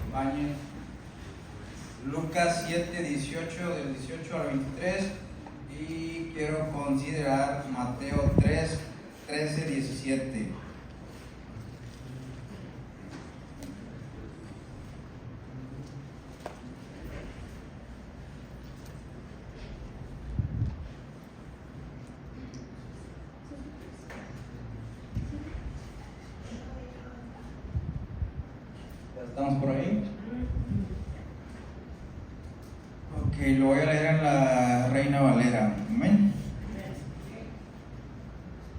acompañen. Lucas 7, 18, del 18 al 23. Y quiero considerar Mateo 3, 13, 17. ¿Estamos por ahí? Ok, lo voy a leer en la Reina Valera. Amén.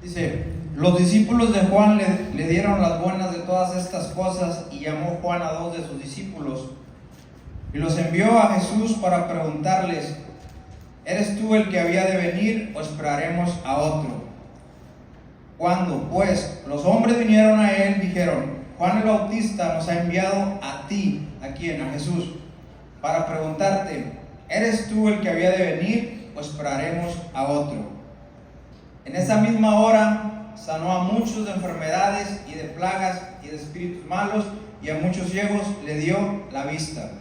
Dice: los discípulos de Juan le dieron las buenas de todas estas cosas, y llamó Juan a 2 de sus discípulos y los envió a Jesús para preguntarles: ¿eres tú el que había de venir o esperaremos a otro? Cuando pues los hombres vinieron a él, dijeron: Juan el Bautista nos ha enviado a ti, ¿a quién? A Jesús, para preguntarte: ¿eres tú el que había de venir o esperaremos a otro? En esa misma hora sanó a muchos de enfermedades y de plagas y de espíritus malos, y a muchos ciegos le dio la vista.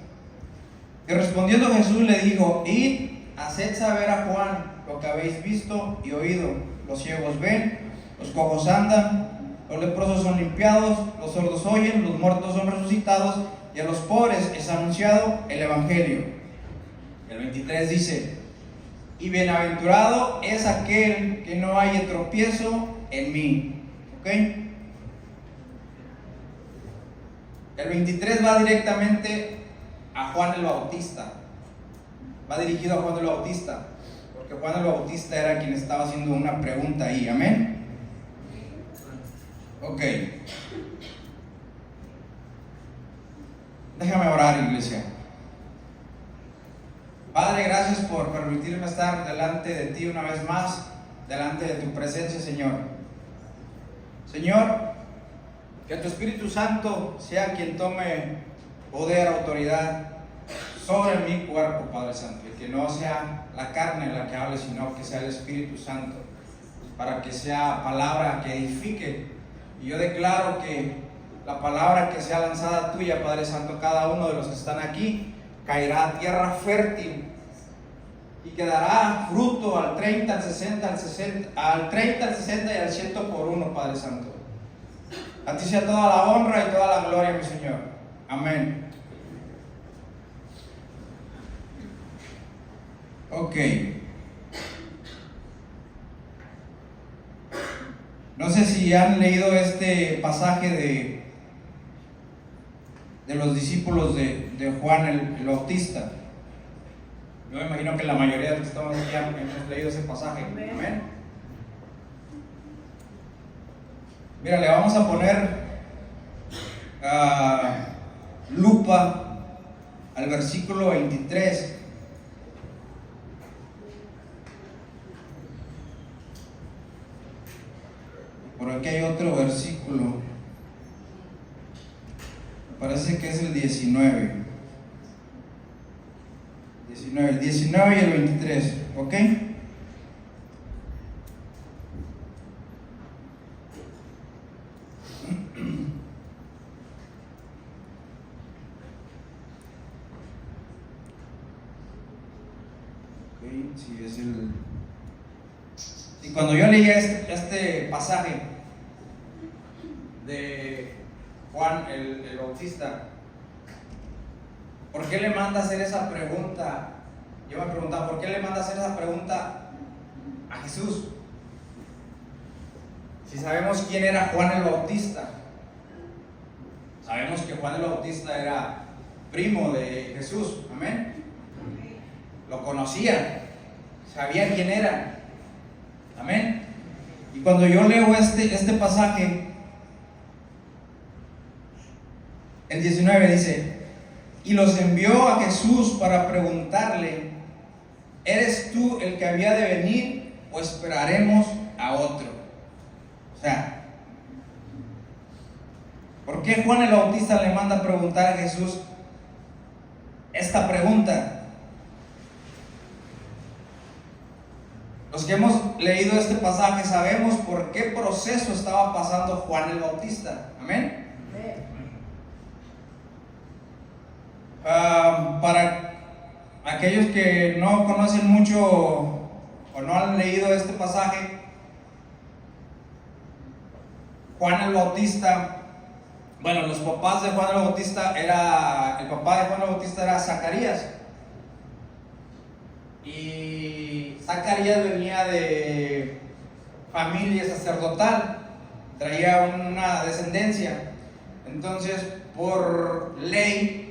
Y respondiendo Jesús le dijo: id, haced saber a Juan lo que habéis visto y oído. Los ciegos ven, los cojos andan, los leprosos son limpiados, los sordos oyen, los muertos son resucitados, y a los pobres es anunciado el Evangelio. El 23 dice: y bienaventurado es aquel que no haya tropiezo en mí. ¿Ok? El 23 va directamente a Juan el Bautista. Va dirigido a Juan el Bautista, porque Juan el Bautista era quien estaba haciendo una pregunta ahí. Amén. Ok. Déjame orar, iglesia. Padre, gracias por permitirme estar delante de ti una vez más, delante de tu presencia, Señor. Señor, que tu Espíritu Santo sea quien tome poder, autoridad sobre mi cuerpo, Padre Santo, y que no sea la carne la que hable, sino que sea el Espíritu Santo, para que sea palabra que edifique. Y yo declaro que la palabra que sea lanzada tuya, Padre Santo, cada uno de los que están aquí, caerá a tierra fértil y quedará fruto al 30, al 60, al 30, al 60 y al 100 por uno, Padre Santo. A ti sea toda la honra y toda la gloria, mi Señor. Amén. Ok. No sé si han leído este pasaje de los discípulos de Juan el Bautista. Yo me imagino que la mayoría de los que estamos aquí hemos leído ese pasaje. Amén. Mira, le vamos a poner lupa al versículo 23. Por aquí hay otro versículo. Me parece que es el 19. El 19 y el 23. ¿Ok? Ok, sí, es el... Y cuando yo leí este pasaje de Juan el Bautista, ¿por qué le manda a hacer esa pregunta? Yo me preguntaba, ¿por qué le manda a hacer esa pregunta a Jesús? Si sabemos quién era Juan el Bautista. Sabemos que Juan el Bautista era primo de Jesús. Amén. Lo conocía, sabía quién era. Amén. Y cuando yo leo este pasaje, el 19 dice: y los envió a Jesús para preguntarle: ¿eres tú el que había de venir o esperaremos a otro? O sea, ¿por qué Juan el Bautista le manda a preguntar a Jesús esta pregunta? Los que hemos leído este pasaje sabemos por qué proceso estaba pasando Juan el Bautista. Amén. Para aquellos que no conocen mucho o no han leído este pasaje, Juan el Bautista, bueno, los papás de Juan el Bautista el papá de Juan el Bautista era Zacarías. Y Zacarías venía de familia sacerdotal, traía una descendencia. Entonces, por ley,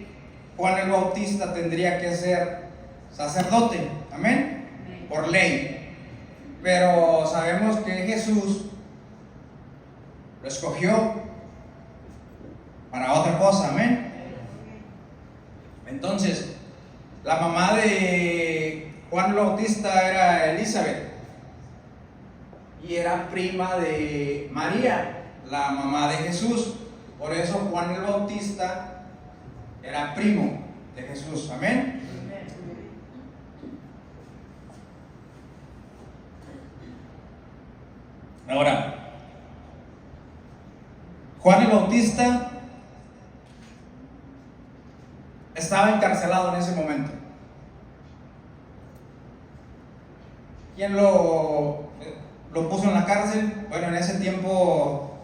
Juan el Bautista tendría que ser sacerdote, amén, por ley. Pero sabemos que Jesús lo escogió para otra cosa, amén. Entonces, la mamá de Juan el Bautista era Elizabeth y era prima de María, la mamá de Jesús. Por eso Juan el Bautista era primo de Jesús, amén. Ahora, Juan el Bautista estaba encarcelado en ese momento. ¿Quién lo puso en la cárcel? Bueno, en ese tiempo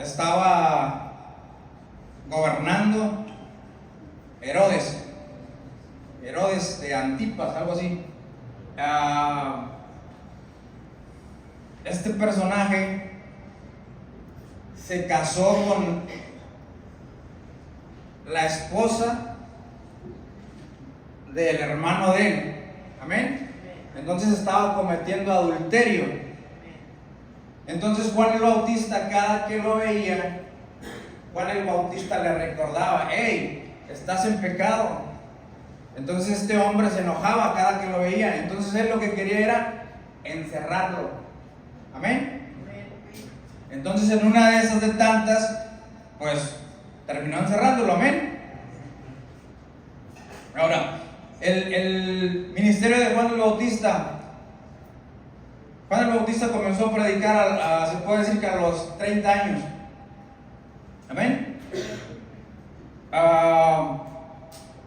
estaba gobernando Herodes de Antipas, algo así. Este personaje se casó con la esposa del hermano de él, amén. Entonces estaba cometiendo adulterio. Entonces Juan el Bautista, cada que lo veía, Juan el Bautista le recordaba: hey, estás en pecado. Entonces este hombre se enojaba cada que lo veía. Entonces él lo que quería era encerrarlo, amén. Entonces en una de esas de tantas, pues terminó encerrándolo, amén. Ahora, el ministerio de Juan el Bautista. Juan el Bautista comenzó a predicar, se puede decir que a los 30 años. Amén.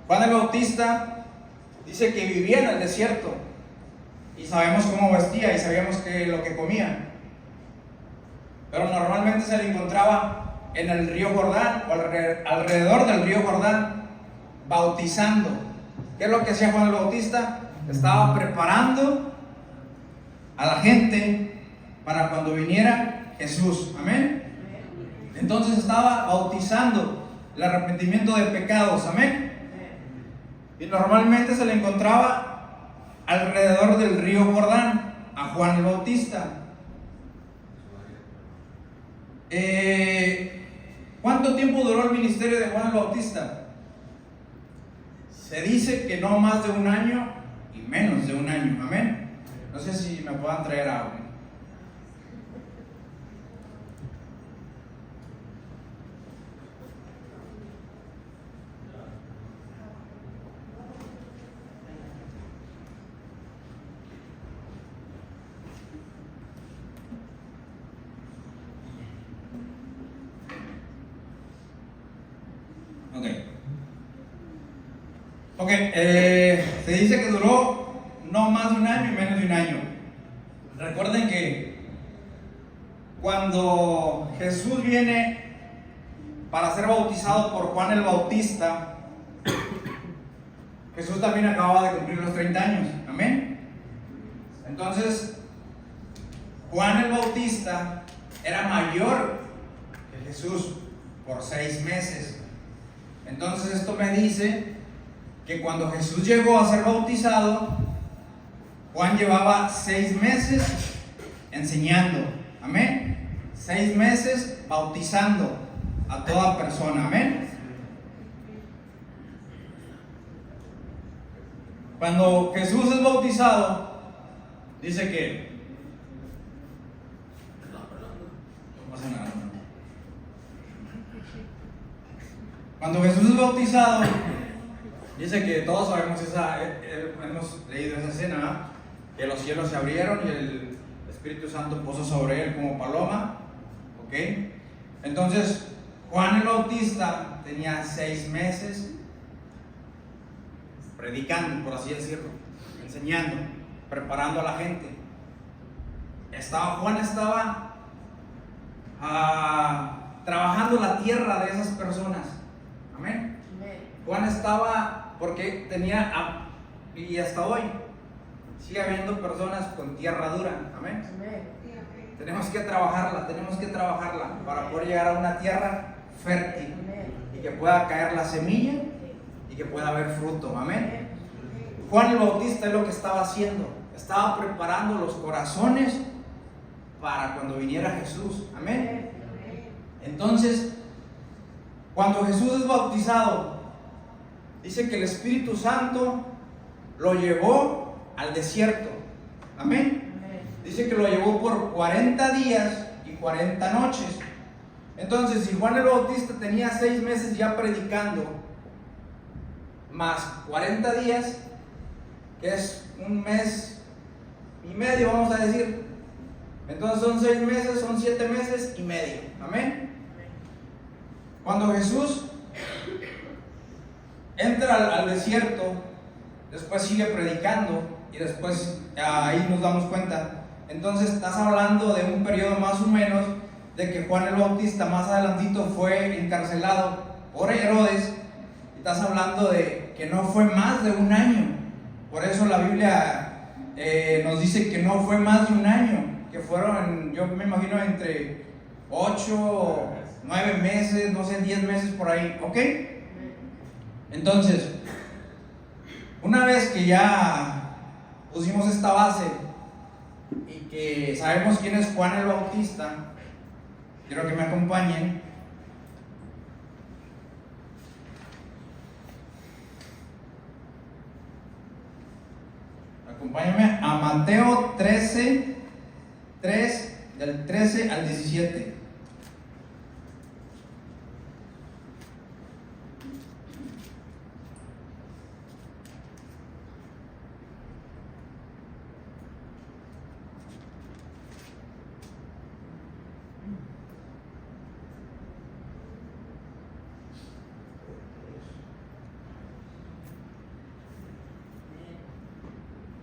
Juan el Bautista dice que vivía en el desierto. Y sabemos cómo vestía y sabíamos lo que comía. Pero normalmente se le encontraba en el río Jordán o alrededor del río Jordán, bautizando. ¿Qué es lo que hacía Juan el Bautista? Estaba preparando a la gente para cuando viniera Jesús, amén. Entonces estaba bautizando el arrepentimiento de pecados, amén. Y normalmente se le encontraba alrededor del río Jordán a Juan el Bautista. ¿Cuánto tiempo duró el ministerio de Juan el Bautista? Se dice que no más de un año y menos de un año, amén. No sé si me puedan traer agua. Ok, se dice que duró no más de un año y menos de un año. Recuerden que cuando Jesús viene para ser bautizado por Juan el Bautista, Jesús también acababa de cumplir los 30 años, amén. Entonces, Juan el Bautista era mayor que Jesús por 6 meses. Entonces esto me dice que cuando Jesús llegó a ser bautizado, Juan llevaba 6 meses enseñando, amén. 6 meses bautizando a toda persona, amén. Cuando Jesús es bautizado, dice que no pasa nada. Cuando Jesús es bautizado, dice que todos sabemos hemos leído esa escena, ¿verdad? Que los cielos se abrieron y el Espíritu Santo posó sobre él como paloma, ¿ok? Entonces, Juan el Bautista tenía 6 meses predicando, por así decirlo, enseñando, preparando a la gente. Juan estaba trabajando la tierra de esas personas. Amén. Juan estaba, porque tenía, y hasta hoy sigue habiendo personas con tierra dura. Amén. Tenemos que trabajarla para poder llegar a una tierra fértil y que pueda caer la semilla y que pueda haber fruto. Amén. Juan el Bautista es lo que estaba haciendo, estaba preparando los corazones para cuando viniera Jesús. Amén. Entonces, cuando Jesús es bautizado, dice que el Espíritu Santo lo llevó al desierto. Amén. Dice que lo llevó por 40 días y 40 noches. Entonces, si Juan el Bautista tenía 6 meses ya predicando, más 40 días, que es 1 mes y medio, vamos a decir. Entonces son 6 meses, son 7 meses y medio. Amén. Cuando Jesús entra al desierto, después sigue predicando y después ahí nos damos cuenta. Entonces estás hablando de un periodo más o menos de que Juan el Bautista más adelantito fue encarcelado por Herodes. Estás hablando de que no fue más de 1 año. Por eso la Biblia nos dice que no fue más de 1 año, que fueron, yo me imagino, entre 8, 9 meses, no sé, 10 meses por ahí. ¿Ok? Entonces, una vez que ya pusimos esta base y que sabemos quién es Juan el Bautista, quiero que me acompañen. Acompáñame a Mateo 13, 3, del 13 al 17.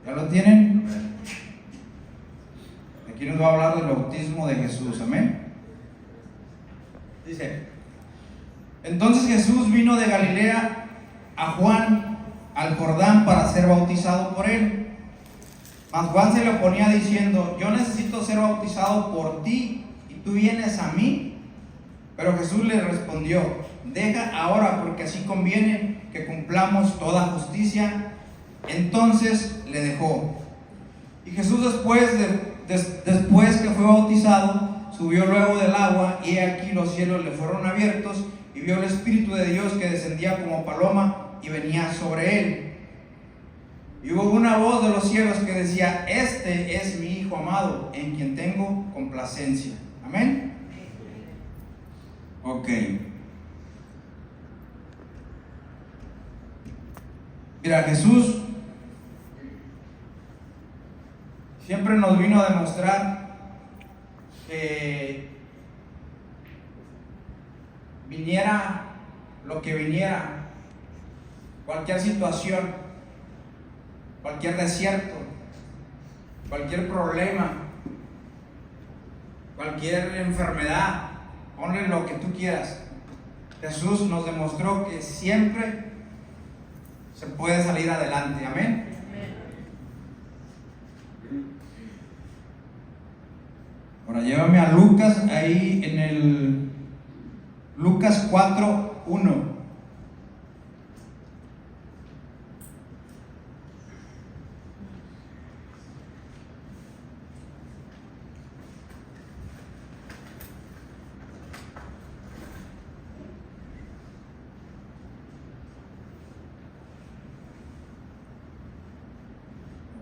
¿Ya lo tienen? Aquí nos va a hablar del bautismo de Jesús. Amén. Dice: entonces Jesús vino de Galilea a Juan al Jordán para ser bautizado por él. Mas Juan se le oponía diciendo: yo necesito ser bautizado por ti y tú vienes a mí. Pero Jesús le respondió: deja ahora, porque así conviene que cumplamos toda justicia. Entonces le dejó. Y Jesús después que fue bautizado, subió luego del agua, y he aquí los cielos le fueron abiertos, y vio el Espíritu de Dios que descendía como paloma y venía sobre él. Y hubo una voz de los cielos que decía: este es mi Hijo amado, en quien tengo complacencia. Amén. Ok. Mira, Jesús siempre nos vino a demostrar que viniera lo que viniera, cualquier situación, cualquier desierto, cualquier problema, cualquier enfermedad, ponle lo que tú quieras. Jesús nos demostró que siempre se puede salir adelante. Amén. Ahora llévame a Lucas, ahí en el Lucas 4:1.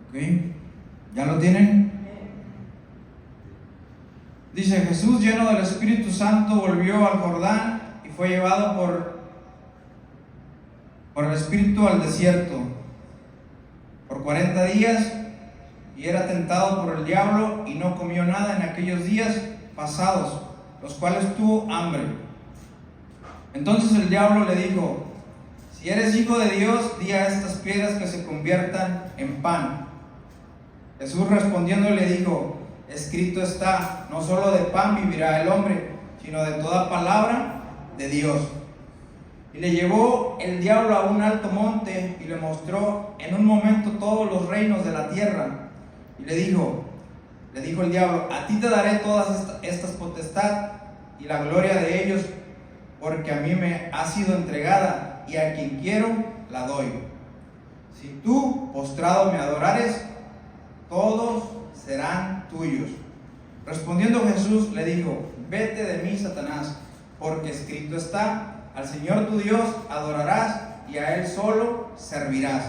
Ok, ¿ya lo tienen? Dice: Jesús, lleno del Espíritu Santo, volvió al Jordán y fue llevado por el Espíritu al desierto por 40 días, y era tentado por el diablo, y no comió nada en aquellos días pasados, los cuales tuvo hambre. Entonces el diablo le dijo: si eres hijo de Dios, di a estas piedras que se conviertan en pan. Jesús respondiendo le dijo, escrito está, no solo de pan vivirá el hombre, sino de toda palabra de Dios. Y le llevó el diablo a un alto monte y le mostró en un momento todos los reinos de la tierra. Y le dijo el diablo, a ti te daré todas estas potestad y la gloria de ellos, porque a mí me ha sido entregada y a quien quiero la doy. Si tú, postrado, me adorares, todos serán tuyos. Respondiendo Jesús le dijo, vete de mí, Satanás, porque escrito está, al Señor tu Dios adorarás y a Él solo servirás.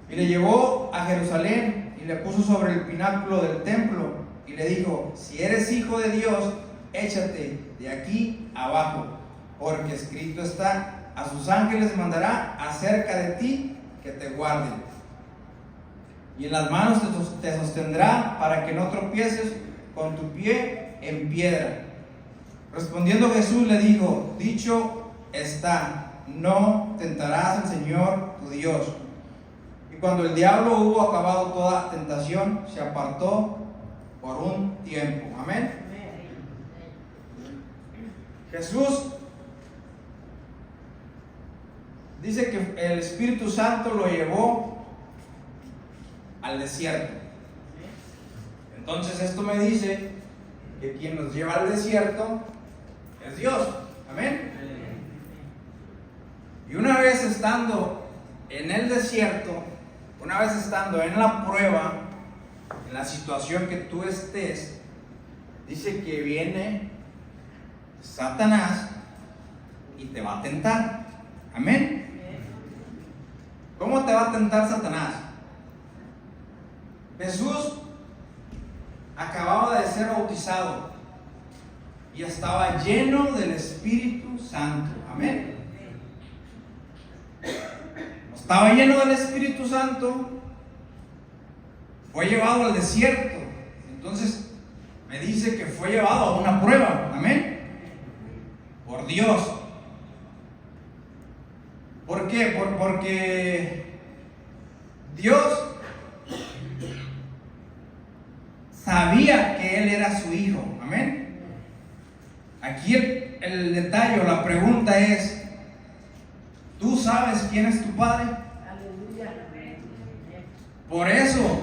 Y le llevó a Jerusalén y le puso sobre el pináculo del templo y le dijo, si eres hijo de Dios, échate de aquí abajo, porque escrito está, a sus ángeles mandará acerca de ti que te guarden. Y en las manos te sostendrá para que no tropieces con tu pie en piedra. Respondiendo Jesús le dijo, dicho está, no tentarás al Señor tu Dios. Y cuando el diablo hubo acabado toda tentación, se apartó por un tiempo. Amén. Jesús dice que el Espíritu Santo lo llevó al desierto. Entonces esto me dice que quien nos lleva al desierto es Dios. Amén. Y una vez estando en el desierto, una vez estando en la prueba, en la situación que tú estés, dice que viene Satanás y te va a tentar. Amén. ¿Cómo te va a tentar Satanás? Jesús acababa de ser bautizado y estaba lleno del Espíritu Santo. Amén. Estaba lleno del Espíritu Santo, fue llevado al desierto. Entonces me dice que fue llevado a una prueba. Amén. Por Dios. ¿Por qué? Porque Dios sabía que Él era su hijo. Amén. Aquí el detalle o la pregunta es, ¿tú sabes quién es tu padre? Aleluya. Por eso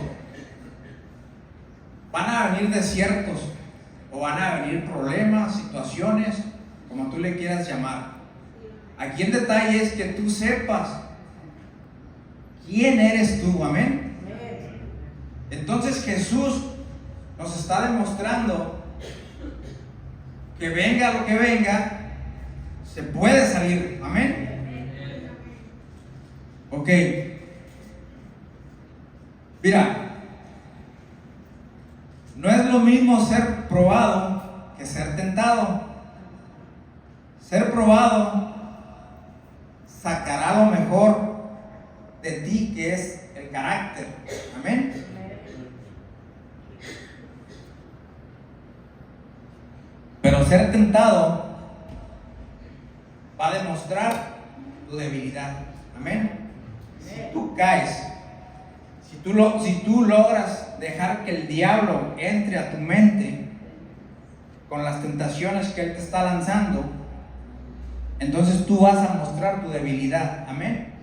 van a venir desiertos o van a venir problemas, situaciones, como tú le quieras llamar. Aquí el detalle es que tú sepas quién eres tú. Amén. Entonces Jesús nos está demostrando que venga lo que venga, se puede salir. Amén. Ok. Mira, no es lo mismo ser probado que ser tentado. Ser probado sacará lo mejor de ti, que es el carácter. Amén. Pero ser tentado va a demostrar tu debilidad. Amén. Si tú caes, si tú logras dejar que el diablo entre a tu mente con las tentaciones que él te está lanzando, entonces tú vas a mostrar tu debilidad. Amén.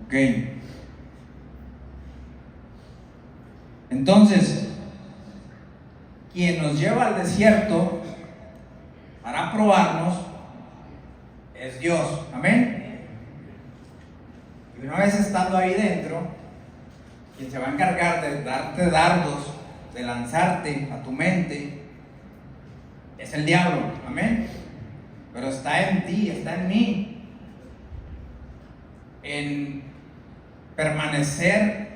Ok. Entonces, quien nos lleva al desierto para probarnos es Dios. Amén. Y una vez estando ahí dentro, quien se va a encargar de darte dardos, de lanzarte a tu mente, es el diablo. Amén. Pero está en ti, está en mí, en permanecer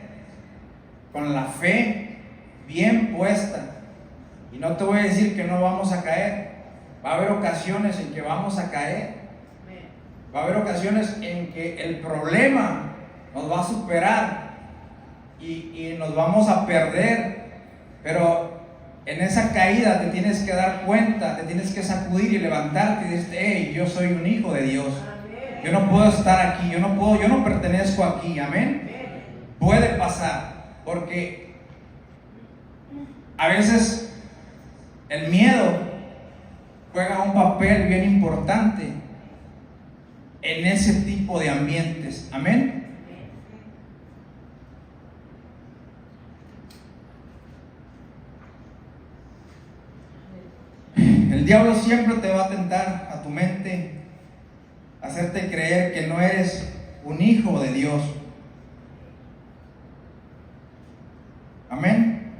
con la fe bien puesta. Y no te voy a decir que no vamos a caer. Va a haber ocasiones en que vamos a caer. Va a haber ocasiones en que el problema nos va a superar y nos vamos a perder. Pero en esa caída te tienes que dar cuenta, te tienes que sacudir y levantarte y decir, hey, yo soy un hijo de Dios. Yo no puedo estar aquí, yo no pertenezco aquí, amén. Puede pasar, porque a veces el miedo juega un papel bien importante en ese tipo de ambientes, amén. El diablo siempre te va a tentar a tu mente, hacerte creer que no eres un hijo de Dios. Amén.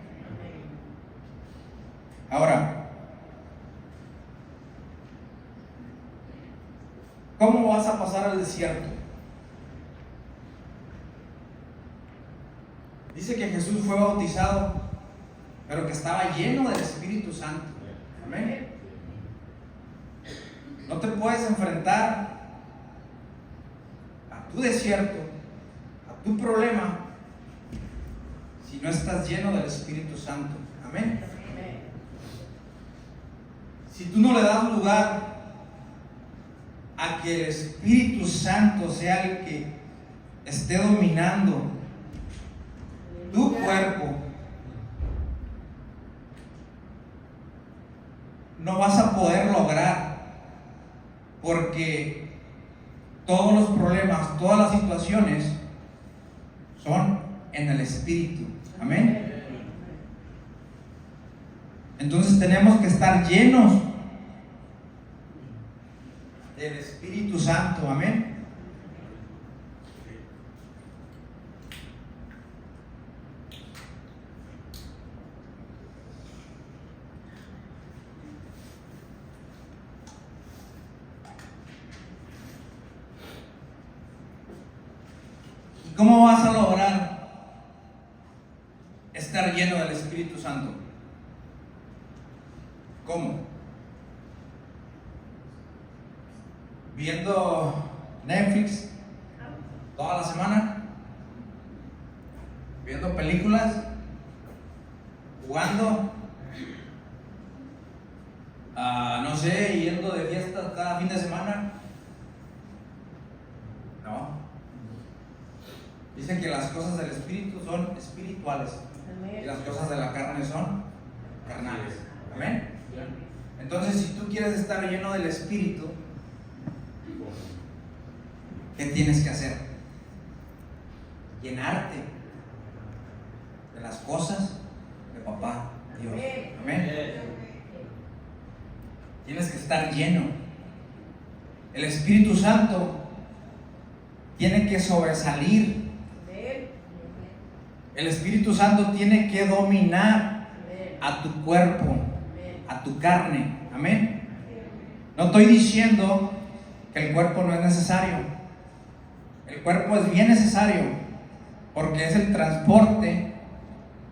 Ahora, ¿cómo vas a pasar al desierto? Dice que Jesús fue bautizado, pero que estaba lleno del Espíritu Santo. Amén. No te puedes enfrentar a tu desierto, a tu problema, si no estás lleno del Espíritu Santo. Amén. Si tú no le das lugar a que el Espíritu Santo sea el que esté dominando tu cuerpo, no vas a poder lograr, porque todos los problemas, todas las situaciones son en el Espíritu. Amén. Entonces tenemos que estar llenos del Espíritu Santo. Amén. ¿Cómo vas a lograr estar lleno del Espíritu Santo? ¿Cómo? ¿Viendo Netflix toda la semana? ¿Viendo películas? ¿Jugando? No sé, yendo de fiesta cada fin de semana. No. Dicen que las cosas del Espíritu son espirituales. Amén. Y las cosas de la carne son carnales. Amén. Entonces, si tú quieres estar lleno del Espíritu, ¿qué tienes que hacer? Llenarte de las cosas de papá Dios. Amén. Tienes que estar lleno. El Espíritu Santo tiene que sobresalir. El Espíritu Santo tiene que dominar a tu cuerpo, a tu carne. Amén. No estoy diciendo que el cuerpo no es necesario. El cuerpo es bien necesario, porque es el transporte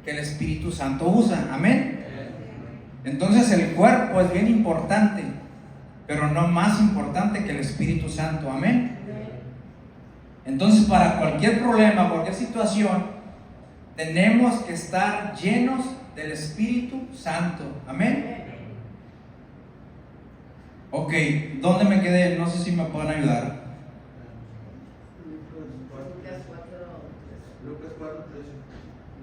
que el Espíritu Santo usa. Amén. Entonces el cuerpo es bien importante, pero no más importante que el Espíritu Santo. Amén. Entonces, para cualquier problema, cualquier situación, tenemos que estar llenos del Espíritu Santo. Amén. Ok, ¿dónde me quedé? No sé si me pueden ayudar.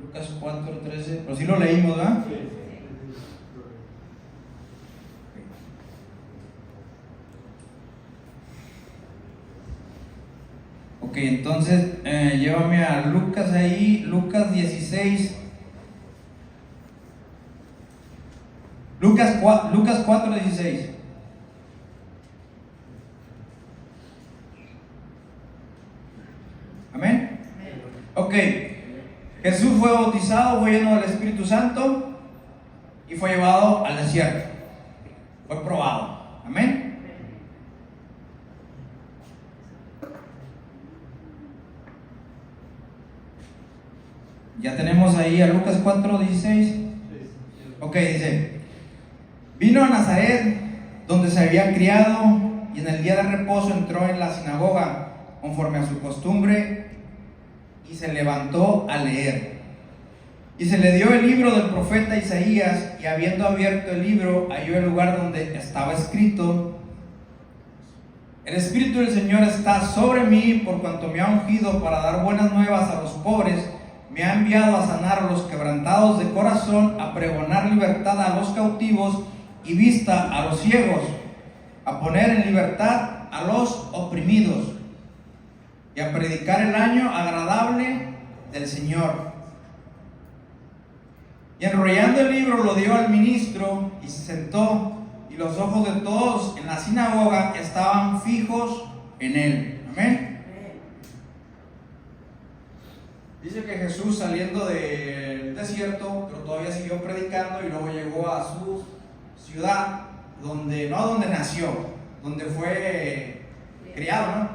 Lucas 4:13. Pero sí lo leímos, ¿verdad? Sí. Ok, entonces llévame a Lucas ahí, Lucas 16. Lucas 4:16. Amén. Ok, Jesús fue bautizado, fue lleno del Espíritu Santo y fue llevado al desierto. Fue probado. Amén. Ya tenemos ahí a Lucas 4:16. Ok, dice: vino a Nazaret, donde se había criado, y en el día de reposo entró en la sinagoga, conforme a su costumbre, y se levantó a leer. Y se le dio el libro del profeta Isaías, y habiendo abierto el libro, halló el lugar donde estaba escrito: el Espíritu del Señor está sobre mí, por cuanto me ha ungido para dar buenas nuevas a los pobres, me ha enviado a sanar a los quebrantados de corazón, a pregonar libertad a los cautivos y vista a los ciegos, a poner en libertad a los oprimidos, y a predicar el año agradable del Señor. Y enrollando el libro lo dio al ministro y se sentó, y los ojos de todos en la sinagoga estaban fijos en él. Amén. Dice que Jesús, saliendo del desierto, pero todavía siguió predicando, y luego llegó a su ciudad, donde nació, donde fue criado, ¿no?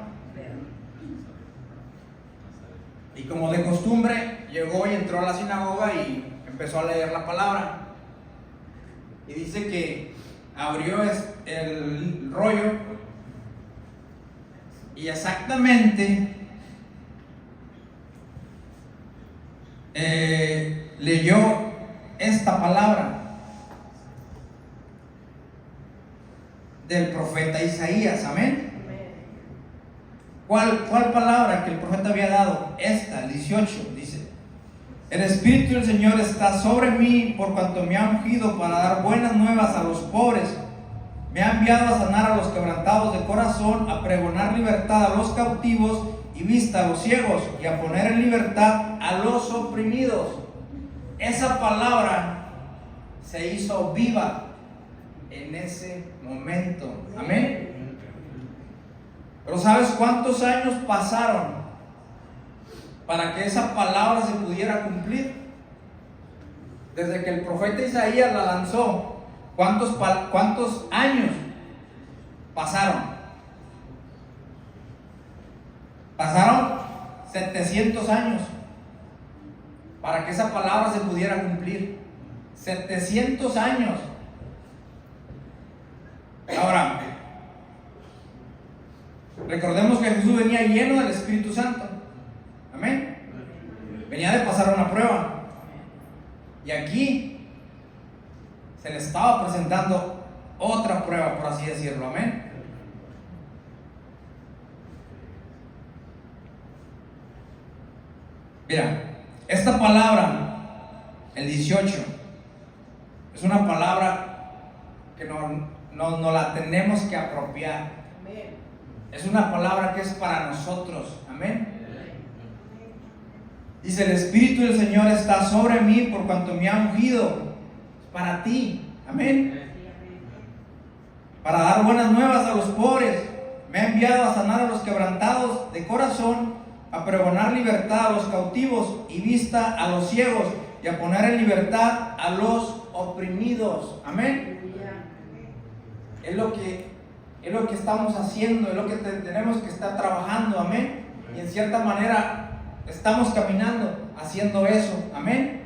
Y como de costumbre, llegó y entró a la sinagoga y empezó a leer la palabra. Y dice que abrió el rollo y exactamente leyó esta palabra del profeta Isaías. Amén. ¿Cuál palabra que el profeta había dado? Esta, el 18, dice: el Espíritu del Señor está sobre mí, por cuanto me ha ungido para dar buenas nuevas a los pobres, me ha enviado a sanar a los quebrantados de corazón, a pregonar libertad a los cautivos y vista a los ciegos, y a poner en libertad a los oprimidos. Esa palabra se hizo viva en ese momento. Amén. Pero ¿sabes cuántos años pasaron para que esa palabra se pudiera cumplir? Desde que el profeta Isaías la lanzó, ¿cuántos años pasaron? Pasaron 700 años para que esa palabra se pudiera cumplir. 700 años. Ahora, recordemos que Jesús venía lleno del Espíritu Santo. Amén. Venía de pasar una prueba. Y aquí se le estaba presentando otra prueba, por así decirlo. Amén. Mira, esta palabra, el 18, es una palabra que no la tenemos que apropiar. Es una palabra que es para nosotros. Amén. Dice: el Espíritu del Señor está sobre mí, por cuanto me ha ungido. Para ti. Amén. Para dar buenas nuevas a los pobres, me ha enviado a sanar a los quebrantados de corazón, a pregonar libertad a los cautivos y vista a los ciegos, y a poner en libertad a los oprimidos. Amén. Es lo que estamos haciendo, es lo que tenemos que estar trabajando. Amén. Y en cierta manera estamos caminando haciendo eso. Amén.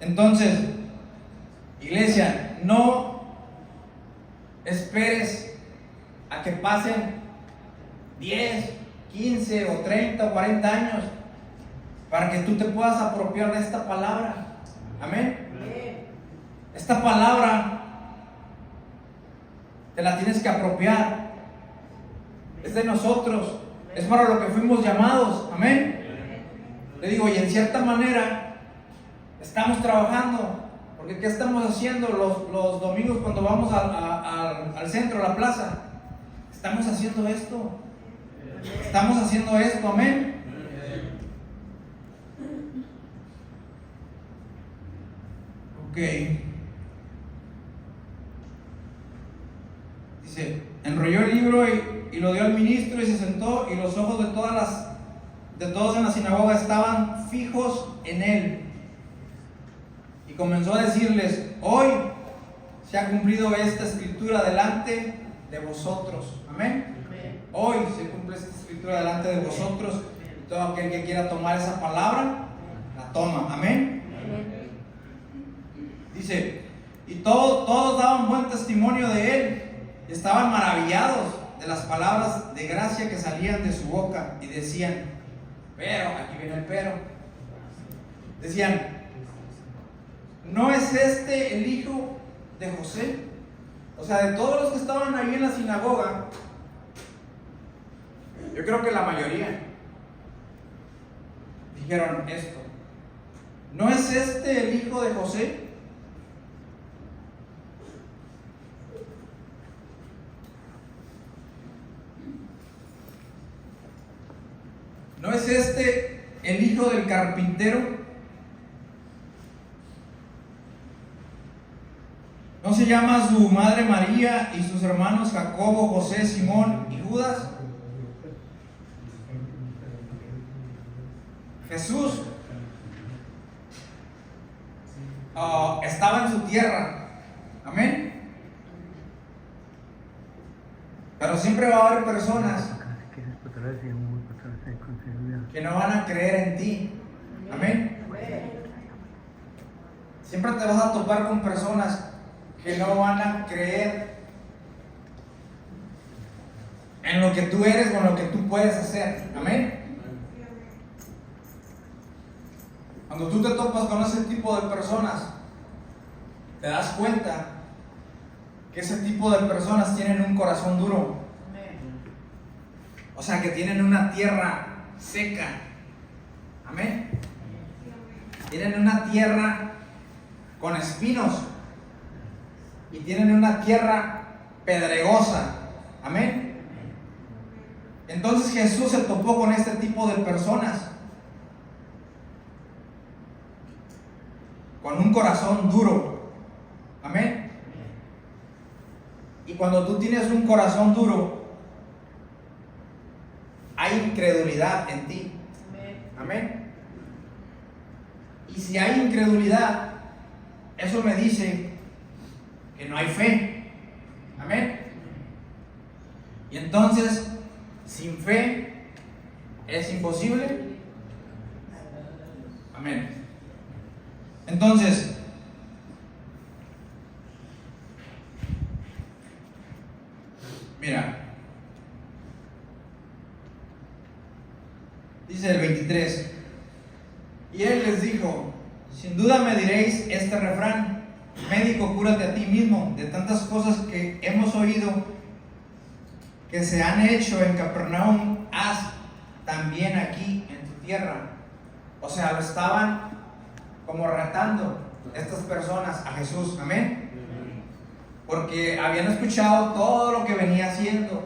Entonces, iglesia, no esperes a que pasen 10, 15 o 30 o 40 años para que tú te puedas apropiar de esta palabra. Amén. Esta palabra te la tienes que apropiar. Es de nosotros. Es para lo que fuimos llamados. Amén. Le digo, y en cierta manera estamos trabajando. Porque ¿qué estamos haciendo los domingos cuando vamos al centro, a la plaza? Estamos haciendo esto. Estamos haciendo esto. Amén. Ok. Dice: enrolló el libro y lo dio al ministro y se sentó, y los ojos de todos en la sinagoga estaban fijos en él. Y comenzó a decirles: hoy se ha cumplido esta escritura delante de vosotros. Amén. Hoy se cumple esta escritura delante de vosotros. Y todo aquel que quiera tomar esa palabra, la toma. Amén. Dice: y todos daban buen testimonio de él, y estaban maravillados de las palabras de gracia que salían de su boca, y decían: pero, aquí viene el pero, Decían, ¿no es este el hijo de José? O sea, de todos los que estaban ahí en la sinagoga, yo creo que la mayoría dijeron esto: ¿no es este el hijo de José? ¿No es este el hijo del carpintero? ¿No se llama su madre María y sus hermanos Jacobo, José, Simón y Judas? Jesús estaba en su tierra, amén. Pero siempre va a haber personas que no van a creer en ti, amén. Siempre te vas a topar con personas que no van a creer en lo que tú eres o en lo que tú puedes hacer, amén. Cuando tú te topas con ese tipo de personas, te das cuenta que ese tipo de personas tienen un corazón duro. O sea, que tienen una tierra seca. Amén. Tienen una tierra con espinos y tienen una tierra pedregosa. Amén. Entonces Jesús se topó con este tipo de personas, con un corazón duro. Amén. Y cuando tú tienes un corazón duro, hay incredulidad en ti. Amén. Y si hay incredulidad, eso me dice que no hay fe. Amén. Y entonces, sin fe es imposible. Amén. Entonces, mira, dice el 23, y él les dijo: sin duda me diréis este refrán: médico, cúrate a ti mismo. De tantas cosas que hemos oído que se han hecho en Capernaum, haz también aquí en tu tierra. O sea, lo estaban como retando estas personas a Jesús, amén, porque habían escuchado todo lo que venía haciendo,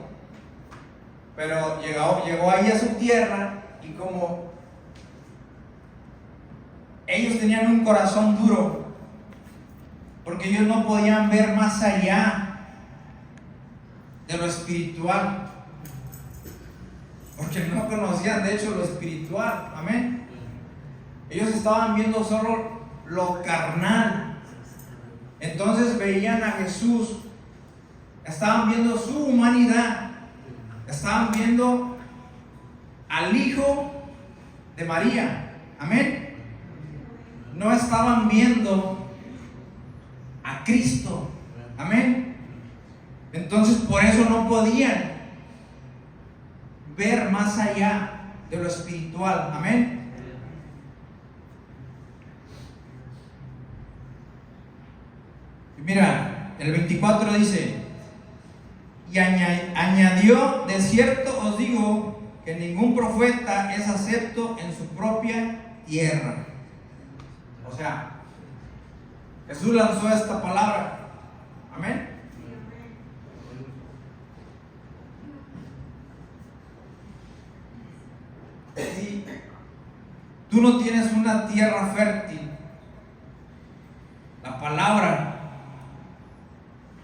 pero llegó ahí a su tierra, y como ellos tenían un corazón duro, porque ellos no podían ver más allá de lo espiritual, porque no conocían de hecho lo espiritual, amén. Ellos estaban viendo solo lo carnal. Entonces veían a Jesús, estaban viendo su humanidad, estaban viendo al Hijo de María, amén. No estaban viendo a Cristo, amén. Entonces por eso no podían ver más allá de lo espiritual, amén. Mira, el 24 dice: y añadió: de cierto os digo que ningún profeta es acepto en su propia tierra. O sea, Jesús lanzó esta palabra, amén. Si tú no tienes una tierra fértil, la palabra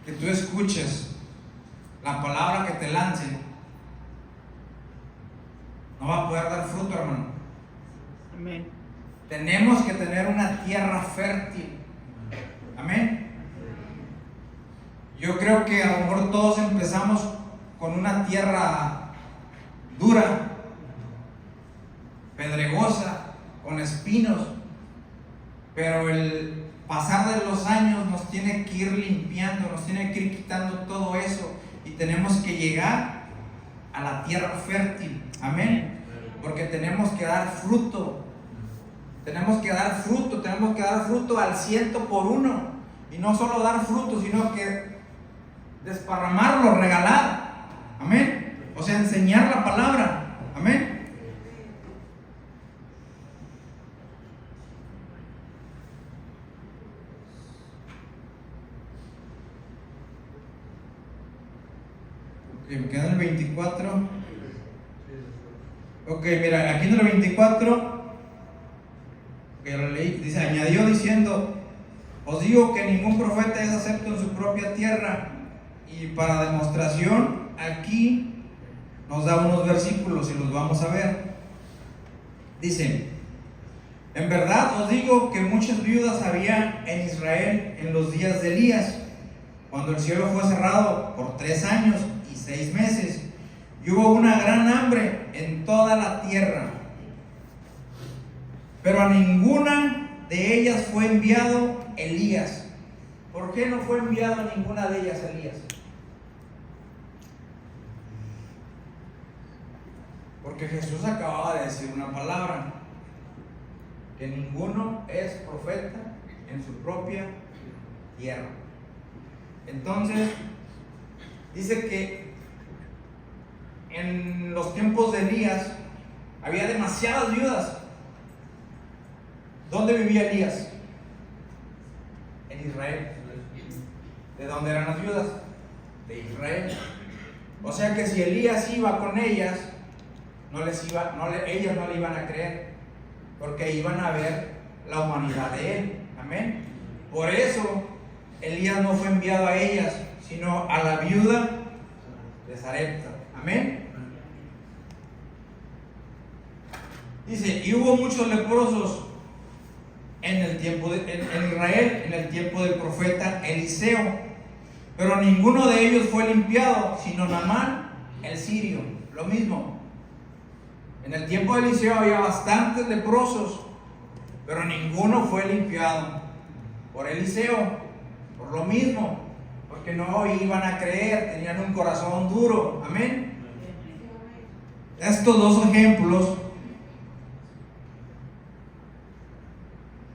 que tú escuches, la palabra que te lancen, no va a poder dar fruto, hermano. Amén. Tenemos que tener una tierra fértil. Amén. Yo creo que a lo mejor todos empezamos con una tierra dura, pedregosa, con espinos, pero el pasar de los años nos tiene que ir limpiando, nos tiene que ir quitando todo eso, y tenemos que llegar a la tierra fértil, amén, porque tenemos que dar fruto, tenemos que dar fruto al 100%. Y no solo dar fruto, sino que desparramarlo, regalar. Amén. O sea, enseñar la palabra. Amén. Me queda el 24. Ok, mira, aquí en el 24, que lo leí, dice, añadió diciendo, os digo que ningún profeta es acepto en su propia tierra. Y para demostración, aquí nos da unos versículos y los vamos a ver. Dice, en verdad os digo que muchas viudas había en Israel en los días de Elías, cuando el cielo fue cerrado por 3 años y 6 meses, y hubo una gran hambre en toda la tierra. Pero a ninguna de ellas fue enviado Elías. ¿Por qué no fue enviado a ninguna de ellas Elías? Porque Jesús acababa de decir una palabra, que ninguno es profeta en su propia tierra. Entonces, dice que en los tiempos de Elías había demasiadas viudas. ¿Dónde vivía Elías? En Israel. ¿De dónde eran las viudas? De Israel. O sea que si Elías iba con ellas, ellas no le iban a creer, porque iban a ver la humanidad de él. Amén. Por eso Elías no fue enviado a ellas, sino a la viuda de Sarepta. Amén. Dice, y hubo muchos leprosos en Israel, en el tiempo del profeta Eliseo, pero ninguno de ellos fue limpiado, sino Naamán el sirio. Lo mismo. En el tiempo de Eliseo había bastantes leprosos, pero ninguno fue limpiado por Eliseo. Por lo mismo, porque no iban a creer, tenían un corazón duro. Amén. Estos dos ejemplos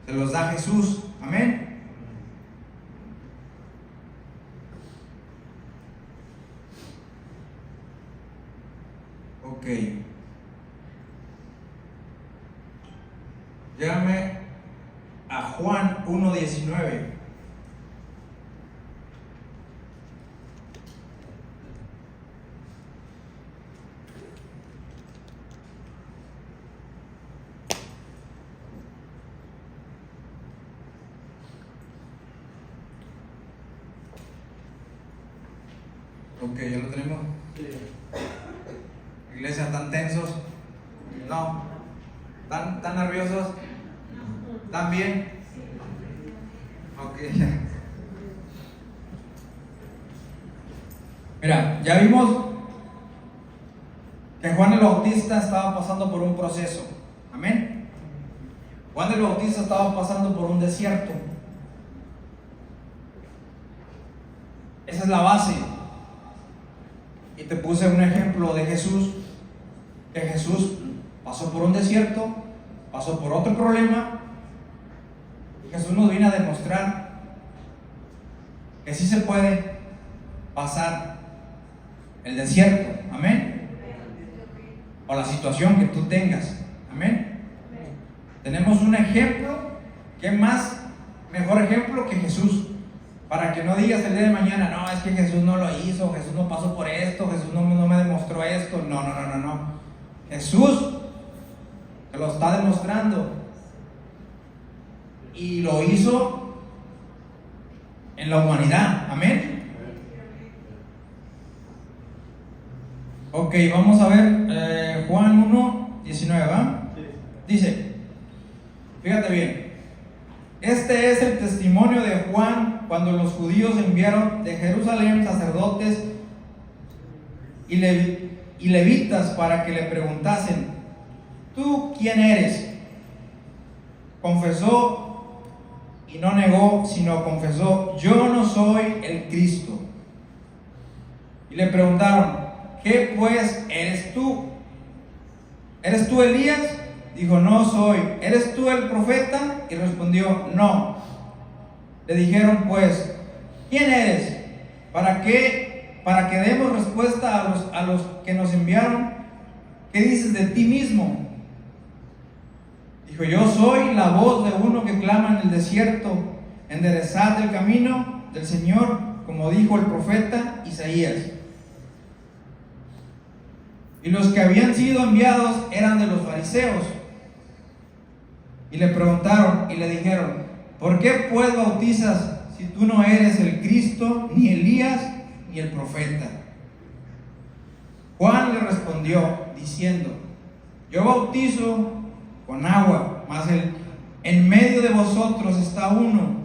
se los da Jesús. Amén. Ok. Llévame a Juan 1:19. Ok, ya lo tenemos. Sí. Iglesia, ¿tan tensos? No. ¿Tan nerviosos? ¿Están bien? Ok. Mira, ya vimos que Juan el Bautista estaba pasando por un proceso. Amén. Juan el Bautista estaba pasando por un desierto. Esa es la base. Y te puse un ejemplo de Jesús, que Jesús pasó por un desierto, pasó por otro problema. Jesús nos viene a demostrar que sí se puede pasar el desierto. Amén. O la situación que tú tengas. Amén. Tenemos un ejemplo. ¿Qué más mejor ejemplo que Jesús? Para que no digas el día de mañana, no, es que Jesús no lo hizo, Jesús no pasó por esto, Jesús no me demostró esto. No. Jesús te lo está demostrando. Y lo hizo en la humanidad. Amén. Ok, vamos a ver Juan 1:19, ¿va? Dice, fíjate bien, este es el testimonio de Juan cuando los judíos enviaron de Jerusalén sacerdotes y levitas para que le preguntasen, ¿tú quién eres? Confesó y no negó, sino confesó, yo no soy el Cristo. Y le preguntaron, ¿qué pues eres tú? ¿Eres tú Elías? Dijo, no soy. ¿Eres tú el profeta? Y respondió, no. Le dijeron pues, ¿quién eres? ¿Para que demos respuesta a los que nos enviaron? ¿Qué dices de ti mismo? Dijo, yo soy la voz de uno que clama en el desierto, enderezad el camino del Señor, como dijo el profeta Isaías. Y los que habían sido enviados eran de los fariseos. Y le preguntaron y le dijeron, ¿por qué pues bautizas si tú no eres el Cristo, ni Elías, ni el profeta? Juan le respondió diciendo, yo bautizo con agua, mas en medio de vosotros está uno,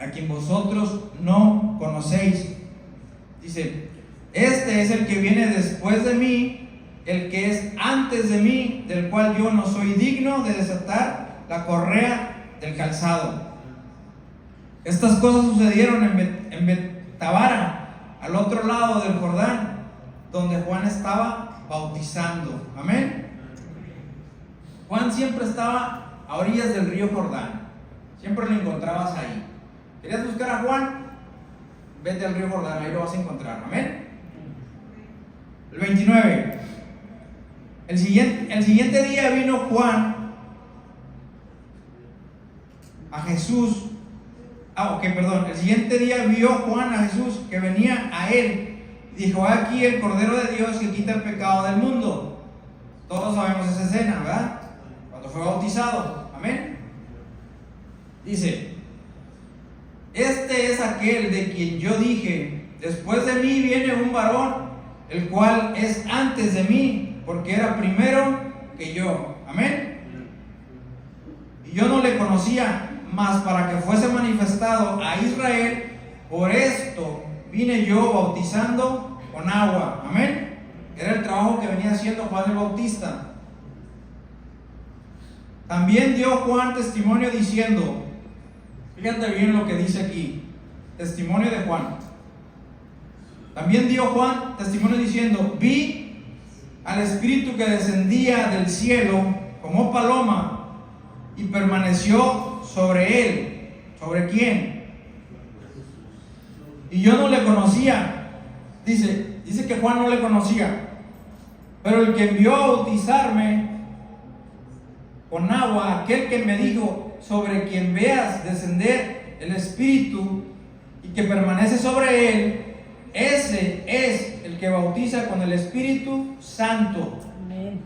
a quien vosotros no conocéis. Dice, este es el que viene después de mí, el que es antes de mí, del cual yo no soy digno de desatar la correa del calzado. Estas cosas sucedieron en Betábara, al otro lado del Jordán, donde Juan estaba bautizando. Amén. Juan siempre estaba a orillas del río Jordán. Siempre lo encontrabas ahí. ¿Querías buscar a Juan? Vete al río Jordán, ahí lo vas a encontrar. Amén. El 29. El siguiente día vino Juan a Jesús. El siguiente día vio Juan a Jesús que venía a él. Dijo, aquí el Cordero de Dios que quita el pecado del mundo. Todos sabemos esa escena, ¿verdad? Cuando fue bautizado. Amén. Dice, este es aquel de quien yo dije, después de mí viene un varón, el cual es antes de mí, porque era primero que yo. Amén. Y yo no le conocía, mas para que fuese manifestado a Israel, por esto vine yo bautizando con agua. Amén. Era el trabajo que venía haciendo Juan el Bautista. También dio Juan testimonio diciendo, fíjate bien lo que dice aquí, testimonio de Juan. También dio Juan testimonio diciendo, vi al Espíritu que descendía del cielo como paloma y permaneció sobre él. ¿Sobre quién? Y yo no le conocía. Dice que Juan no le conocía. Pero el que envió a bautizarme con agua, aquel que me dijo, sobre quien veas descender el Espíritu y que permanece sobre él, ese es el que bautiza con el Espíritu Santo. Amén.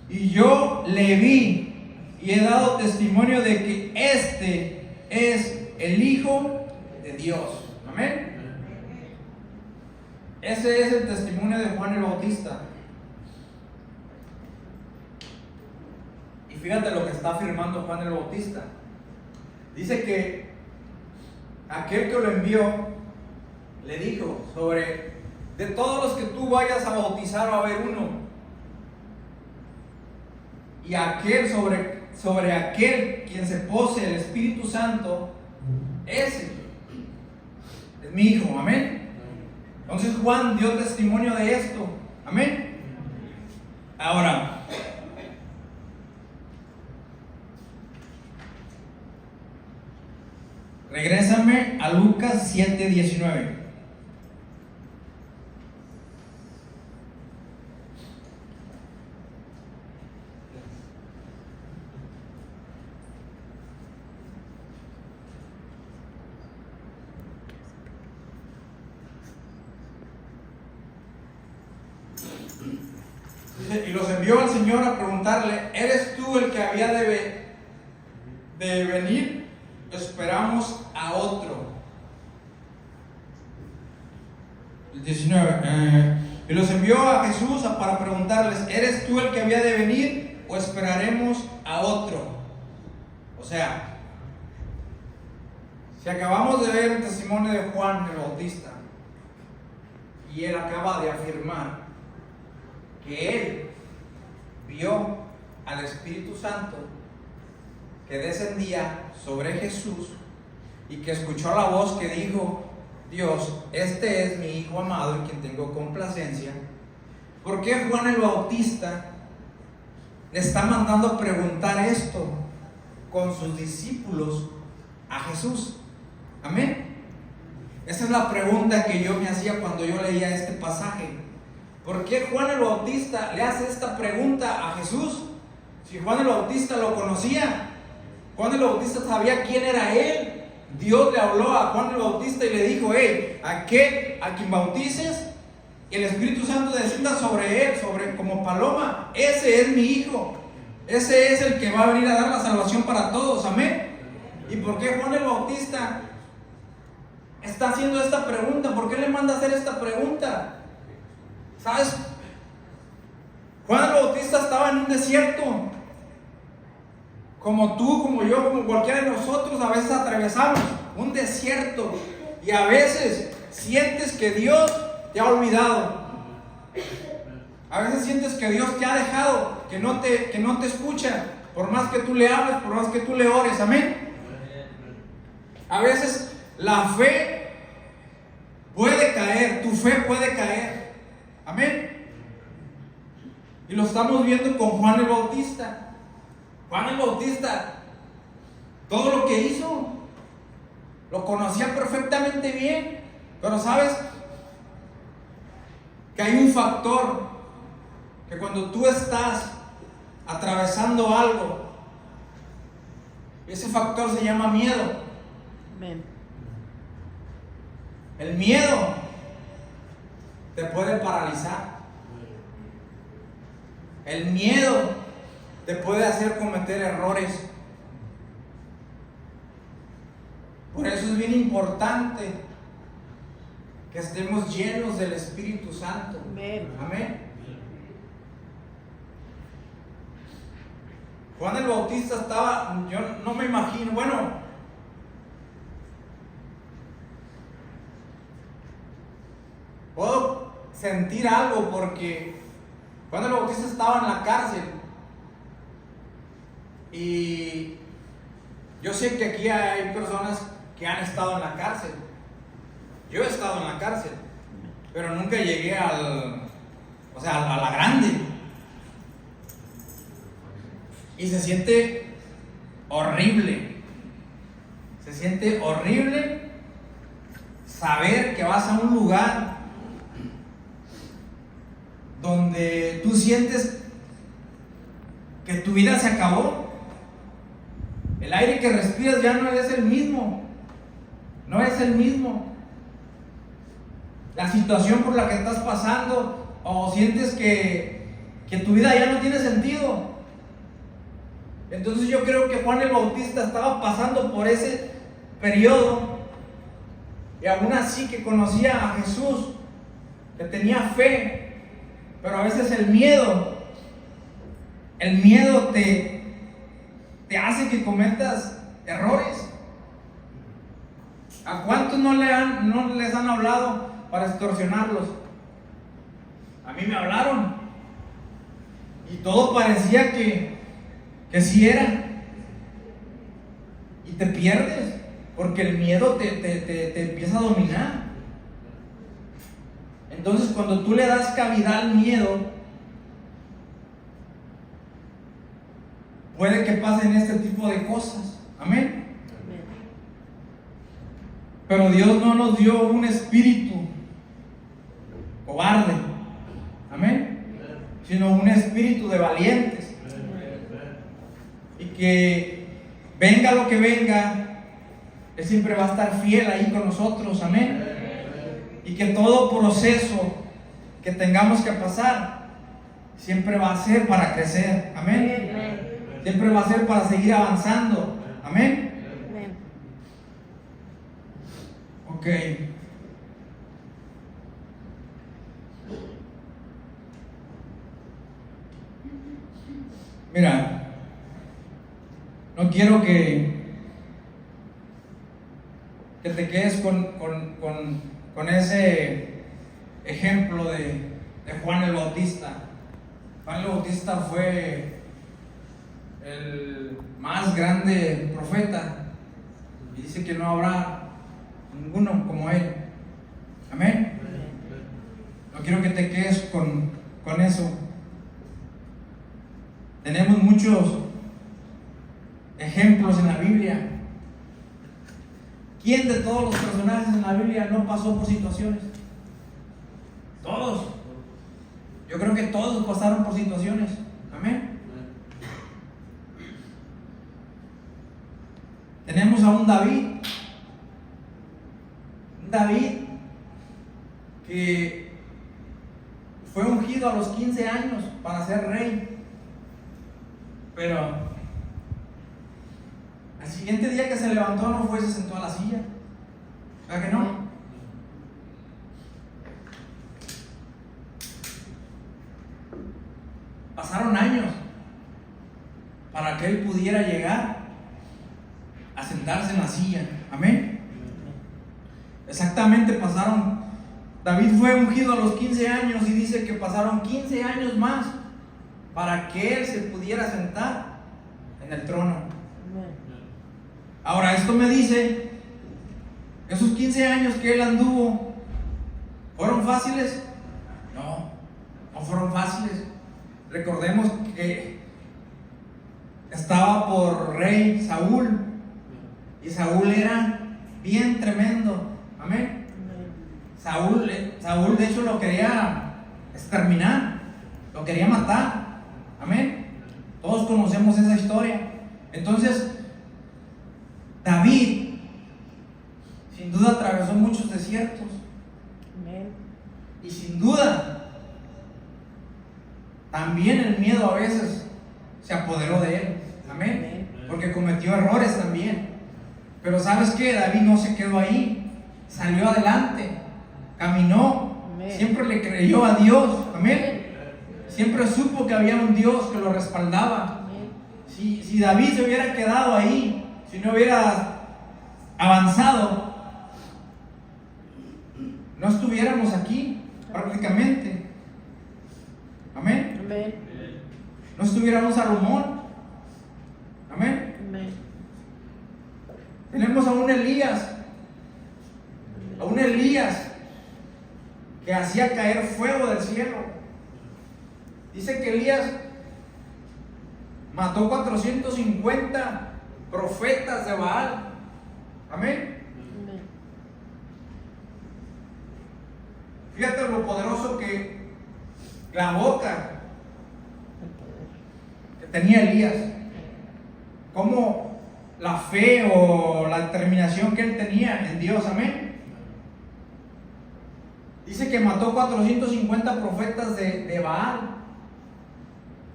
Y yo le vi y he dado testimonio de que este es el Hijo de Dios. Amén. Ese es el testimonio de Juan el Bautista. Y fíjate lo que está afirmando Juan el Bautista. Dice que aquel que lo envió le dijo, de todos los que tú vayas a bautizar va a haber uno. Y aquel sobre aquel quien se pose el Espíritu Santo, ese es mi hijo. Amén. Entonces Juan dio testimonio de esto. Amén. Ahora, regrésame a Lucas 7:19. Y los envió al Señor a preguntarle, ¿eres tú el que había de venir? Esperamos a otro. El 19. Y los envió a Jesús para preguntarles, ¿eres tú el que había de venir o esperaremos a otro? O sea, si acabamos de ver el testimonio de Juan el Bautista y él acaba de afirmar que él vio al Espíritu Santo que descendía sobre Jesús y que escuchó la voz que dijo, Dios, este es mi Hijo amado en quien tengo complacencia. ¿Por qué Juan el Bautista le está mandando a preguntar esto con sus discípulos a Jesús. Amén. Esa es la pregunta que yo me hacía cuando yo leía este pasaje. ¿Por qué Juan el Bautista le hace esta pregunta a Jesús? Si Juan el Bautista lo conocía, Juan el Bautista sabía quién era él. Dios le habló a Juan el Bautista y le dijo: hey, a quien bautices, el Espíritu Santo descienda sobre él, como paloma. Ese es mi hijo. Ese es el que va a venir a dar la salvación para todos. Amén. ¿Y por qué Juan el Bautista está haciendo esta pregunta? ¿Por qué le manda a hacer esta pregunta? ¿Sabes? Juan el Bautista estaba en un desierto, como tú, como yo, como cualquiera de nosotros. A veces atravesamos un desierto y a veces sientes que Dios te ha olvidado. A veces sientes que Dios te ha dejado, que no te escucha, por más que tú le hables, por más que tú le ores. Amén. A veces la fe puede caer, tu fe puede caer. Amén. Y lo estamos viendo con Juan el Bautista. Juan el Bautista, todo lo que hizo, lo conocía perfectamente bien. Pero sabes que hay un factor, que cuando tú estás atravesando algo, ese factor se llama miedo. Amén. El miedo te puede paralizar. El miedo te puede hacer cometer errores. Por eso es bien importante que estemos llenos del Espíritu Santo. Amén. Amén. Juan el Bautista estaba, yo no me imagino, bueno, puedo sentir algo porque Juan el Bautista estaba en la cárcel. Y yo sé que aquí hay personas que han estado en la cárcel. Yo he estado en la cárcel, pero nunca llegué a la grande. Y se siente horrible. Se siente horrible saber que vas a un lugar donde tú sientes que tu vida se acabó. El aire que respiras ya no es el mismo. No es el mismo. La situación por la que estás pasando, o sientes que tu vida ya no tiene sentido. Entonces yo creo que Juan el Bautista estaba pasando por ese periodo, y aún así que conocía a Jesús, que tenía fe, pero a veces el miedo te hace que cometas errores. ¿A cuántos no les han hablado para extorsionarlos? A mí me hablaron y todo parecía que sí era, y te pierdes porque el miedo te empieza a dominar. Entonces cuando tú le das cabida al miedo, puede que pasen este tipo de cosas. Amén. Pero Dios no nos dio un espíritu cobarde, amén, sino un espíritu de valientes. Y que venga lo que venga, Él siempre va a estar fiel ahí con nosotros, amén. Y que todo proceso que tengamos que pasar siempre va a ser para crecer, amén. Siempre va a ser para seguir avanzando, amén. Ok. Mira, no quiero que te quedes con ese ejemplo de Juan el Bautista. Juan el Bautista fue el más grande profeta, y dice que no habrá ninguno como él. Amén. No quiero que te quedes con eso. Tenemos muchos ejemplos en la Biblia. ¿Quién de todos los personajes en la Biblia no pasó por situaciones? Todos. Yo creo que todos pasaron por situaciones. Amén. Tenemos a un David. Un David que fue ungido a los 15 años para ser rey. Pero al siguiente día que se levantó no fue y se sentó a la silla. ¿Verdad que no? Pasaron años para que él pudiera llegar a sentarse en la silla. Amén. Exactamente pasaron. David fue ungido a los 15 años y dice que pasaron 15 años más para que él se pudiera sentar en el trono. Ahora, esto me dice, esos 15 años que él anduvo, ¿fueron fáciles? No, no fueron fáciles. Recordemos que estaba por rey Saúl, y Saúl era bien tremendo. Amén. Saúl de hecho lo quería exterminar, lo quería matar. Amén. Todos conocemos esa historia. Entonces David sin duda atravesó muchos desiertos. Amén. Y sin duda también el miedo a veces se apoderó de él. Amén. Porque cometió errores también. Pero ¿sabes qué? David no se quedó ahí. Salió adelante. Caminó. Amén. Siempre le creyó a Dios. Amén. Siempre supo que había un Dios que lo respaldaba. Si David se hubiera quedado ahí, si no hubiera avanzado, no estuviéramos aquí prácticamente. Amén. Amén. No estuviera un Salomón. Amén. Amén. Tenemos a un Elías que hacía caer fuego del cielo. Dice que Elías mató 450 profetas de Baal. Amén. Fíjate lo poderoso que la boca que tenía Elías, como la fe o la determinación que él tenía en Dios. Amén. Dice que mató 450 profetas de Baal,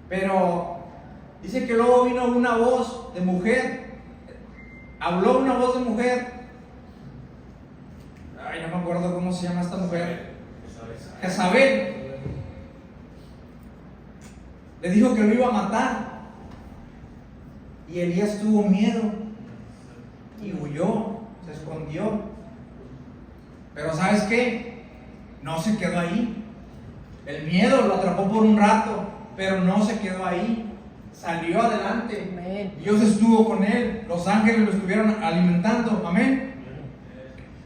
pero dice que luego vino una voz de mujer, habló una voz de mujer. Ay, no me acuerdo cómo se llama esta mujer. Jezabel. Le dijo que lo iba a matar. Y Elías tuvo miedo y huyó, se escondió. Pero ¿sabes qué? No se quedó ahí. El miedo lo atrapó por un rato, pero no se quedó ahí. Salió adelante. Amén. Dios estuvo con él. Los ángeles lo estuvieron alimentando. Amén.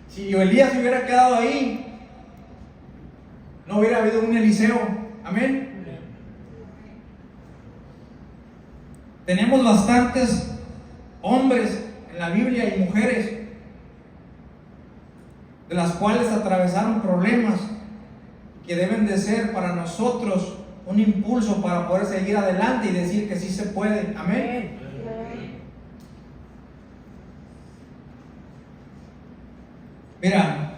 Si Elías se hubiera quedado ahí, no hubiera habido un Eliseo. Amén. Tenemos bastantes hombres en la Biblia y mujeres de las cuales atravesaron problemas que deben de ser para nosotros un impulso para poder seguir adelante y decir que sí se puede. Amén. Mira,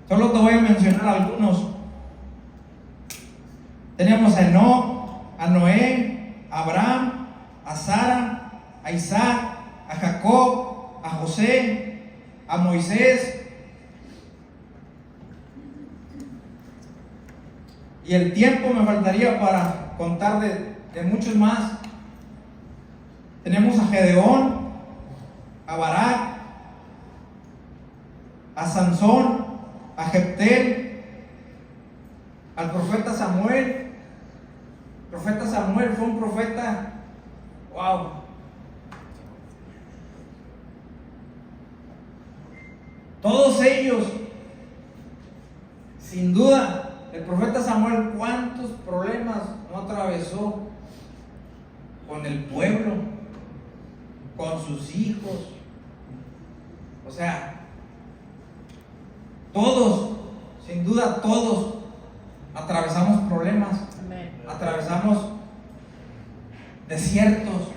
solo te voy a mencionar algunos. Tenemos a Enoc, a Noé, a Abraham, a Sara, a Isaac, a Jacob, a José, a Moisés. Y el tiempo me faltaría para contar de muchos más. Tenemos a Gedeón, a Barak, a Sansón, a Jefté, al profeta Samuel. El profeta Samuel fue un profeta, wow. Todos ellos, sin duda, el profeta Samuel, ¿cuántos problemas no atravesó? con el pueblo, con sus hijos. O sea, todos, sin duda todos, atravesamos problemas, atravesamos desiertos,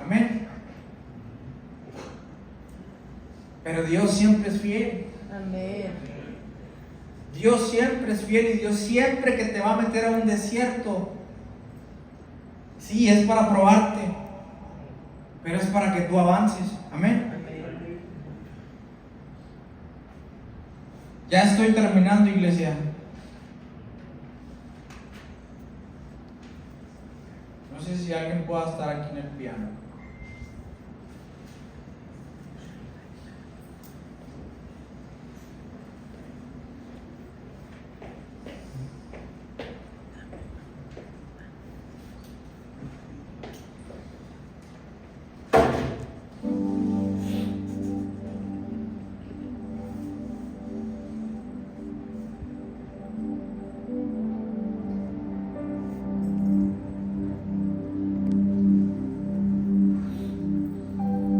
amén. Pero Dios siempre es fiel. Amén. Dios siempre es fiel y Dios siempre que te va a meter a un desierto, sí, es para probarte, pero es para que tú avances, amén. Ya estoy terminando, iglesia. No sé si alguien pueda estar aquí en el piano.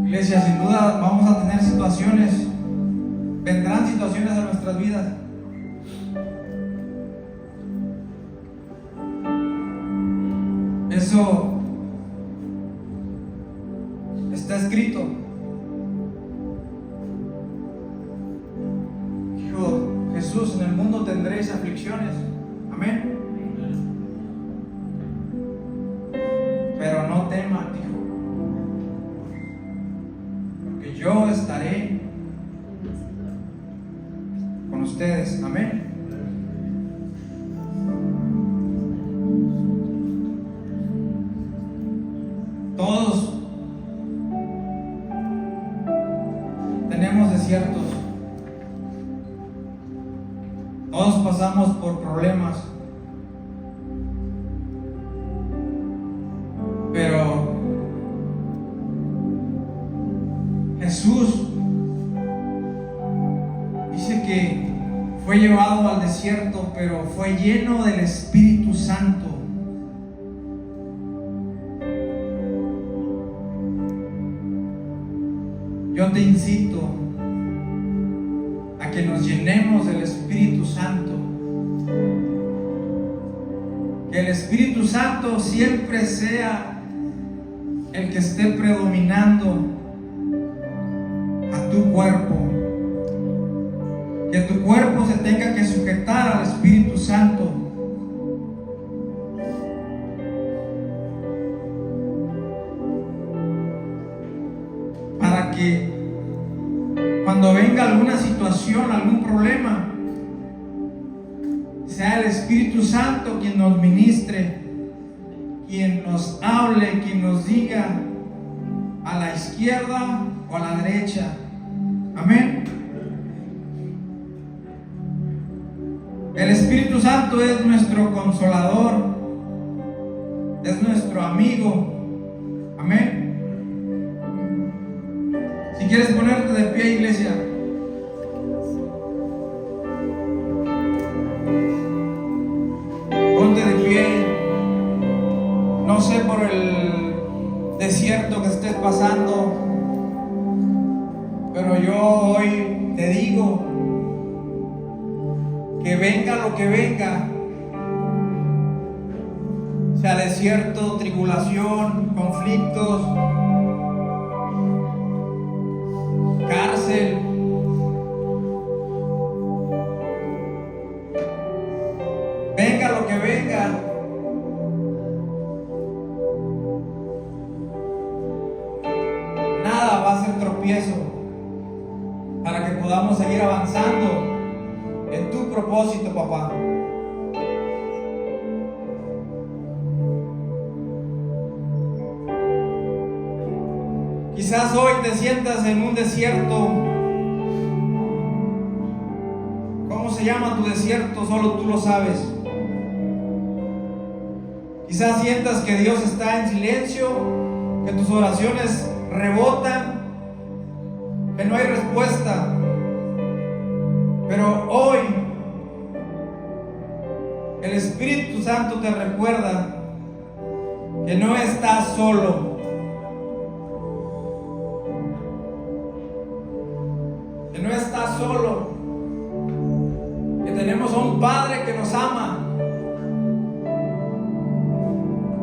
Iglesia, sin duda vamos a tener situaciones, vendrán situaciones a nuestras vidas. Eso está escrito. Dijo Jesús: en el mundo tendréis aflicciones, amén. Pero no teman, dijo, porque yo estaré con ustedes, amén. Todos tenemos desiertos, todos pasamos por problemas, pero Jesús dice que fue llevado al desierto, pero fue lleno del Espíritu Santo. Yo te incito a que nos llenemos del Espíritu Santo. Que el Espíritu Santo siempre sea el que esté predominando a tu cuerpo. Que tu cuerpo se tenga que sujetar al Espíritu Santo. Para que cuando venga alguna situación, algún problema, sea el Espíritu Santo quien nos ministre, quien nos hable, quien nos diga a la izquierda o a la derecha. Amén. El Espíritu Santo es nuestro consolador, es nuestro amigo. Amén. Si quieres ponerte de pie, iglesia. Ponte de pie. No sé por el desierto que estés pasando, pero yo hoy te digo que venga lo que venga, sea desierto, tribulación, conflictos, cárcel, venga lo que venga, nada va a ser tropiezo para que podamos seguir avanzando en tu propósito, papá. Quizás hoy te sientas en un desierto. ¿Cómo se llama tu desierto? Solo tú lo sabes. Quizás sientas que Dios está en silencio, que tus oraciones rebotan, que no hay respuesta. Pero hoy el Espíritu Santo te recuerda que no estás solo, que no estás solo, que tenemos a un Padre que nos ama,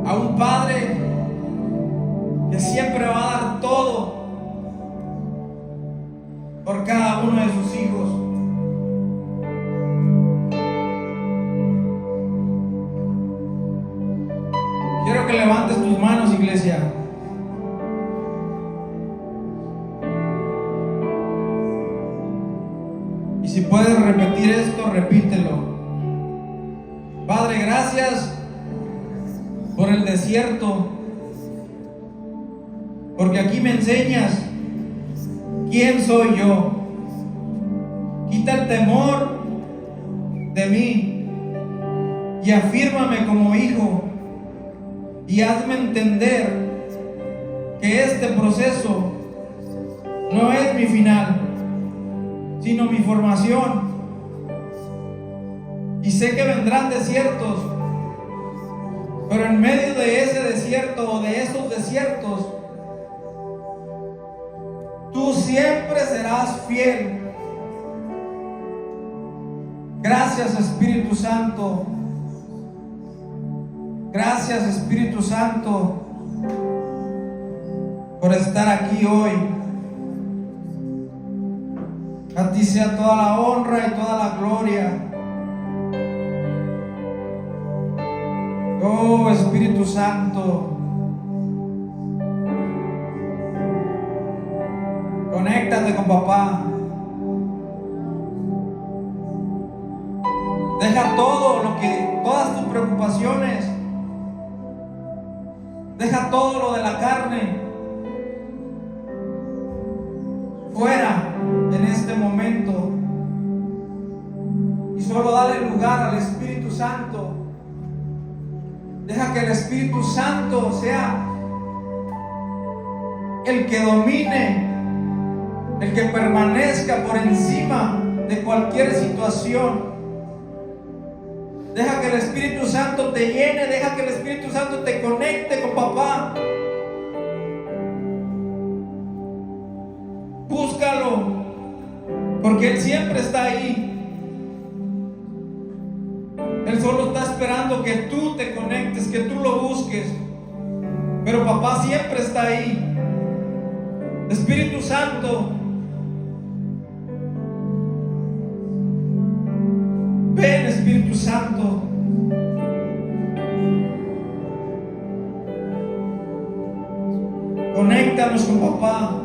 a un Padre que siempre va a dar todo por cada uno de sus hijos. Quiero que levantes tus manos, iglesia. Y si puedes repetir esto, repítelo. Padre, gracias por el desierto, porque aquí me enseñas quién soy yo. Quita el temor de mí y afírmame como hijo, y hazme entender que este proceso no es mi final, sino mi formación. Y sé que vendrán desiertos, pero en medio de ese desierto o de esos desiertos, tú siempre serás fiel. Gracias, Espíritu Santo. Gracias, Espíritu Santo, por estar aquí hoy. A ti sea toda la honra y toda la gloria. Oh, Espíritu Santo, conéctate con papá. Deja todas tus preocupaciones. Deja todo lo de la carne fuera en este momento. Y solo dale lugar al Espíritu Santo. Deja que el Espíritu Santo sea el que domine, el que permanezca por encima de cualquier situación. Deja que el Espíritu Santo te llene, deja que el Espíritu Santo te conecte con papá. Búscalo, porque Él siempre está ahí. Él solo está esperando que tú te conectes, que tú lo busques. Pero papá siempre está ahí. Espíritu Santo, ven, Espíritu Santo. Conéctanos con papá.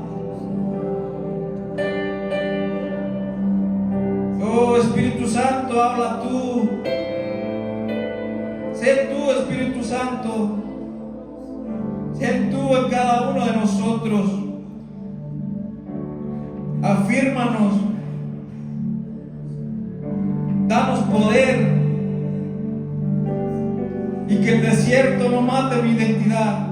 Oh, Espíritu Santo, habla tú. Sé tú, Espíritu Santo. Sé tú en cada uno de nosotros. Afírmanos. Danos poder, y que el desierto no mate mi identidad.